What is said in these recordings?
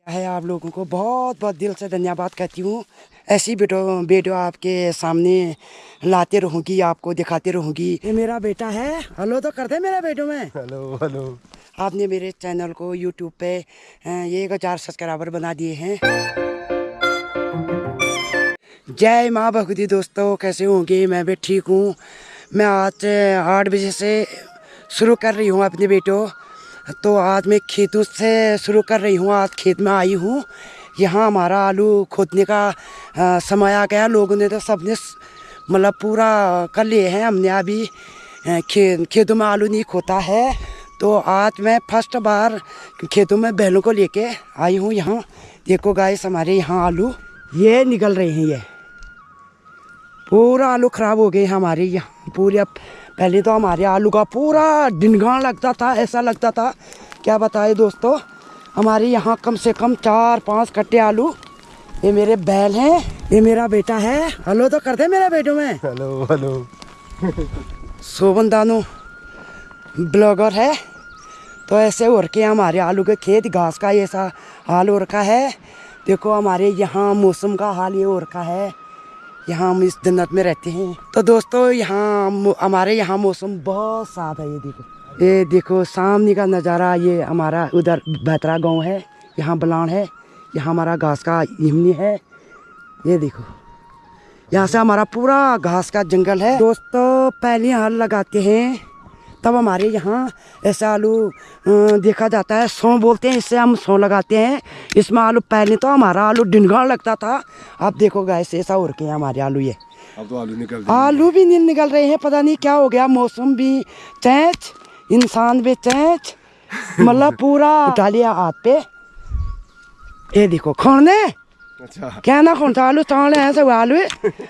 है आप लोगों को बहुत बहुत दिल से धन्यवाद कहती हूँ। ऐसी वीडियो आपके सामने लाते रहूँगी, आपको दिखाते रहूँगी। ये मेरा बेटा है, हेलो तो करते मेरे बेटों में। Hello hello. आपने मेरे चैनल को यूट्यूब पे 1000 सब्सक्राइबर बना दिए हैं। जय माँ भगवती। दोस्तों कैसे होंगे? मैं भी ठीक हूँ। मैं आज 8 बजे से शुरू कर रही हूँ अपने बेटों। तो आज मैं खेतों से शुरू कर रही हूँ। आज खेत में आई हूँ। यहाँ हमारा आलू खोदने का समय आ गया। लोगों ने तो सबने मतलब पूरा कर लिए हैं। हमने अभी खेतों में आलू नहीं खोता है। तो आज मैं फर्स्ट बार खेतों में बैलों को लेके आई हूँ। यहाँ देखो गाइस, हमारे यहाँ आलू ये निकल रहे हैं। ये पूरा आलू ख़राब हो गए हमारे यहाँ पूरे। पहले तो हमारे आलू का पूरा डिनगान लगता था, ऐसा लगता था क्या बताए दोस्तों। हमारे यहाँ कम से कम 4-5 कट्टे आलू। ये मेरे बैल हैं, ये मेरा बेटा है। हेलो तो करते मेरे बेटों में। Hello hello. Shobhan Danu blogger है। तो ऐसे हो रखे हमारे आलू के खेत, घास का ऐसा हाल हो रखा है। देखो हमारे यहाँ मौसम का हाल ये हो रखा है। यहाँ हम इस जन्नत में रहते हैं। तो दोस्तों यहाँ हमारे यहाँ मौसम बहुत साफ है। ये देखो सामने का नज़ारा। ये हमारा उधर बेहतरा गांव है, यहाँ बलान है, यहाँ हमारा घास का इमनी है। ये देखो यहाँ से हमारा पूरा घास का जंगल है। दोस्तों पहले हल लगाते हैं, तब हमारे यहाँ ऐसा आलू देखा जाता है। सौ बोलते हैं, इससे हम सौ लगाते हैं। इसमें आलू पहले तो हमारा आलू डिनगान लगता था। आप देखो गाइस ऐसा हो रखे हैं हमारे आलू। ये अब तो आलू भी नहीं निकल रहे हैं। पता नहीं क्या हो गया, मौसम भी चेंज, इंसान भी चेंज। मतलब पूरा उठा लिया हाथ पे। ये देखो खोने अच्छा क्या ना कौन सा आलू चावल है सब आलू।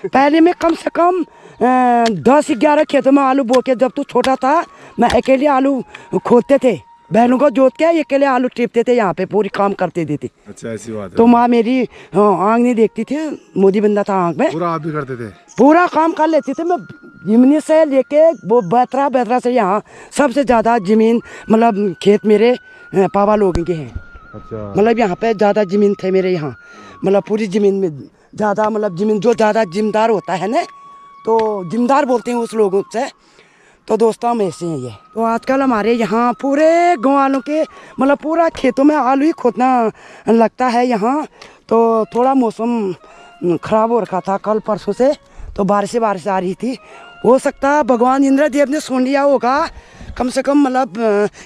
पहले में कम से कम 10-11 खेतों में आलू बो के, जब तू छोटा था मैं अकेले आलू खोदते थे। बहनों को जोत के अकेले आलू टिपते थे, यहाँ पे पूरी काम करते थे। अच्छा ऐसी बात है। तो माँ मेरी आँख नहीं देखती थी, मोदी बंदा था आँख में। पूरा आप भी करते थे? पूरा काम कर लेती थी मैं। इमनी से लेके वो बेतरा से यहाँ सबसे ज़्यादा ज़मीन मतलब खेत मेरे पापा लोगों के हैं। अच्छा मतलब यहाँ पे ज़्यादा ज़मीन थे मेरे यहाँ। मतलब पूरी ज़मीन में ज़्यादा मतलब ज़मीन जो ज़्यादा जिम्मेदार होता है ना, तो जिम्मेदार बोलते हैं उस लोगों से। तो दोस्तों हम ऐसे हैं ये। तो आजकल हमारे यहाँ पूरे गाँव वालों के मतलब पूरा खेतों में आलू ही खोदना लगता है यहाँ। तो थोड़ा मौसम ख़राब हो रखा था कल परसों से, तो बारिश आ रही थी। हो सकता है भगवान इंद्रदेव ने सुन लिया होगा, कम से कम मतलब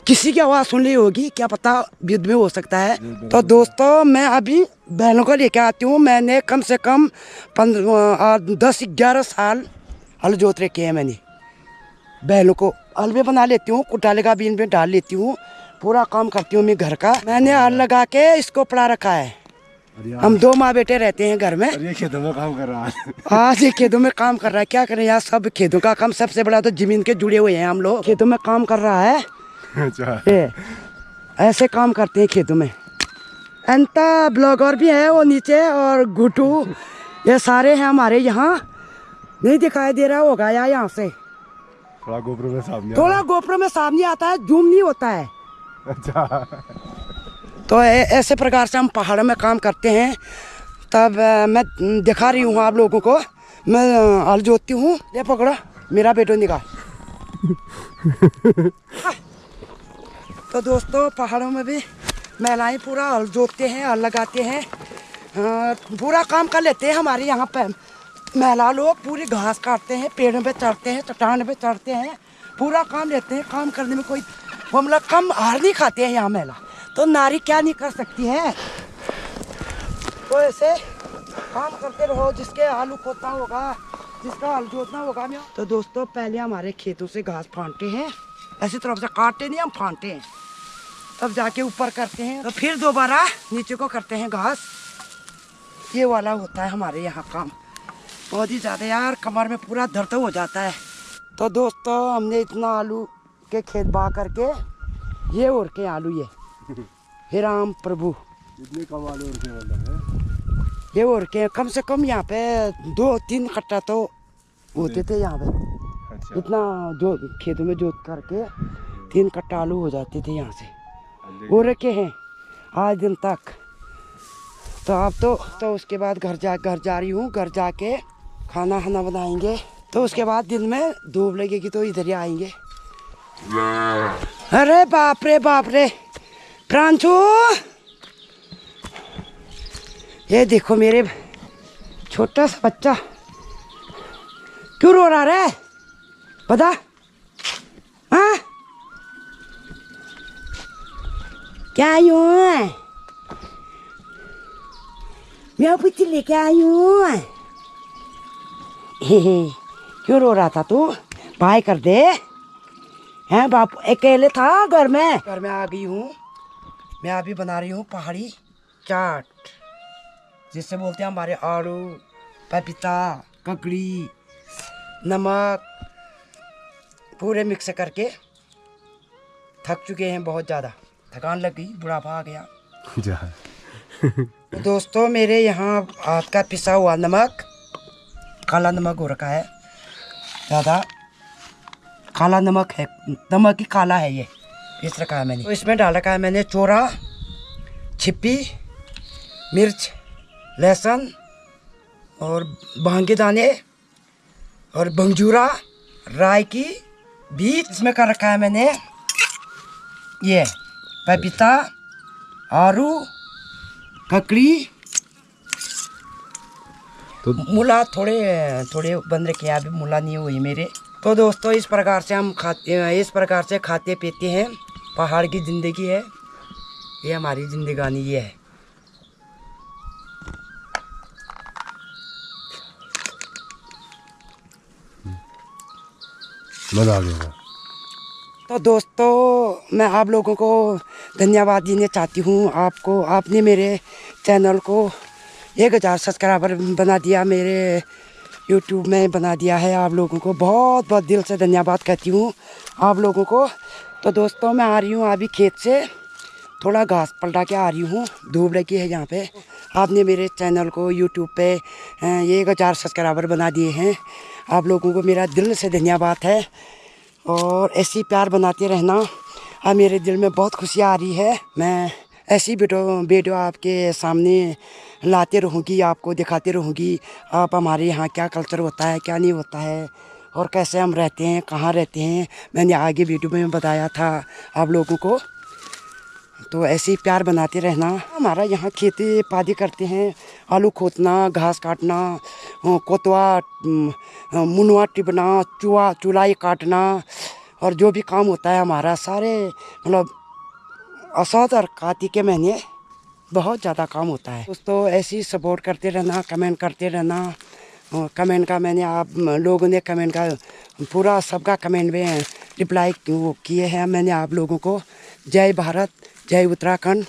किसी की आवाज़ सुन ली होगी, क्या पता युद्ध में हो सकता है। तो दोस्तों मैं अभी बैलों को लेकर आती हूँ। मैंने कम से कम 10-11 साल हल जोत रखे हैं। मैंने बैलों को हल में बना लेती हूँ, कुटाले का बीन में डाल लेती हूँ, पूरा काम करती हूँ मैं घर का। मैंने हल लगा के इसको पड़ा रखा है। हम 2 माँ बेटे रहते हैं घर में। ये खेतों में काम कर रहा है। आज ये खेतों में काम कर रहा है। क्या करें यार, सब खेतों का काम। सबसे बड़ा तो जमीन के जुड़े हुए हैं हम लोग। खेतों में काम कर रहा है। अच्छा ये ऐसे काम करते हैं खेतों में। अंता ब्लॉगर भी है वो नीचे, और गुटू, ये सारे हैं हमारे यहाँ। नहीं दिखाई दे रहा होगा यार यहाँ से। थोड़ा गोप्रो में सामने थोड़ा गोप्रो में सामने आता है, जूम नहीं होता है। अच्छा तो ऐसे प्रकार से हम पहाड़ों में काम करते हैं। तब मैं दिखा रही हूँ आप लोगों को। मैं हल जोतती हूँ। ये पकड़ो मेरा बेटो निकाल। तो दोस्तों पहाड़ों में भी महिलाएं पूरा हल जोतते हैं, हल लगाते हैं, पूरा काम कर लेते हैं। हमारे यहाँ पे महिला लोग पूरी घास काटते हैं, पेड़ों पे चढ़ते हैं, चट्टान पे चढ़ते हैं, पूरा काम लेते हैं। काम करने में कोई वो मतलब कम हार नहीं खाते हैं यहाँ महिला। तो नारी क्या नहीं कर सकती है। तो ऐसे काम करते रहो। जिसके आलू खोदना होगा, जिसका हल जोतना होगा। तो दोस्तों पहले हमारे खेतों से घास फांटते हैं, ऐसी तरफ से काटते नहीं, हम फांटते हैं, तब जाके ऊपर करते हैं। तो फिर दोबारा नीचे को करते हैं घास। ये वाला होता है हमारे यहाँ काम। बहुत ही ज़्यादा यार कमर में पूरा दर्द हो जाता है। तो दोस्तों हमने इतना आलू के खेत बा करके ये और के आलू ये हे राम प्रभु इतने कम आलू मतलब ये और के कम से कम यहाँ पे 2-3 कट्टा तो होते थे यहाँ पे। अच्छा इतना जो खेतों में जोत करके 3 कट्टा आलू हो जाते थे यहाँ से। हो रखे हैं आज दिन तक। तो अब तो उसके बाद घर जा रही हूँ। घर जाके खाना बनाएंगे। तो उसके बाद दिन में धूप लगेगी तो इधर ही आएंगे। अरे बाप रे प्रांशु, ये देखो मेरे छोटा सा बच्चा क्यों रो रहा है बता। हाँ क्या आई हूँ मैं पुत्र लेके आई हूँ। क्यों रो रहा था तू? बाय कर दे। हैं बापू अकेले था घर में आ गई हूँ। मैं अभी बना रही हूँ पहाड़ी चाट, जिससे बोलते हैं हमारे आलू, पपीता, ककड़ी, नमक पूरे मिक्स करके। थक चुके हैं बहुत ज़्यादा, थकान लग गई, बुढ़ापा आ गया। तो दोस्तों मेरे यहाँ हाथ का पिसा हुआ नमक, काला नमक हो रखा है, ज़्यादा काला नमक है, नमक ही काला है, ये इस रखा है मैंने। तो इसमें डाल रखा है मैंने चोरा, छिप्पी, मिर्च, लहसुन और भांगे दाने और बंजूरा, राई की बीज। इसमें कर रखा है मैंने ये पपीता, आलू, ककड़ी, तो मूला थोड़े बन रखे हैं, अभी मूला नहीं हुई मेरे। तो दोस्तों इस प्रकार से हम खाते पीते हैं। पहाड़ की ज़िंदगी है ये, हमारी जिंदगानी ये है। मज़ा आ गया। तो दोस्तों मैं आप लोगों को धन्यवाद देना चाहती हूँ। आपने मेरे चैनल को 1000 सब्सक्राइबर बना दिया, मेरे यूट्यूब में बना दिया है। आप लोगों को बहुत बहुत दिल से धन्यवाद कहती हूँ आप लोगों को। तो दोस्तों मैं आ रही हूँ अभी खेत से, थोड़ा घास पलटा के आ रही हूँ, धूप लगी है यहाँ पे। आपने मेरे चैनल को यूट्यूब पे 1000 सब्सक्राइबर बना दिए हैं। आप लोगों को मेरा दिल से धन्यवाद है और ऐसी प्यार बनाते रहना। अब मेरे दिल में बहुत खुशी आ रही है। मैं ऐसी वीडियो आपके सामने लाते रहूँगी, आपको दिखाते रहूँगी। आप हमारे यहाँ क्या कल्चर होता है, क्या नहीं होता है और कैसे हम रहते हैं, कहाँ रहते हैं, मैंने आगे वीडियो में बताया था आप लोगों को। तो ऐसे ही प्यार बनाते रहना। हमारा यहाँ खेती पादी करते हैं, आलू खोदना, घास काटना, कोतवा, मुनवा टिपना, चुलाई काटना और जो भी काम होता है हमारा, सारे मतलब असद और कार्तिक के महीने बहुत ज़्यादा काम होता है। दोस्तों ऐसे ही सपोर्ट करते रहना, कमेंट करते रहना। कमेंट का मैंने आप लोगों ने कमेंट का पूरा सबका कमेंट में रिप्लाई किए हैं मैंने आप लोगों को। जय भारत, जय उत्तराखंड,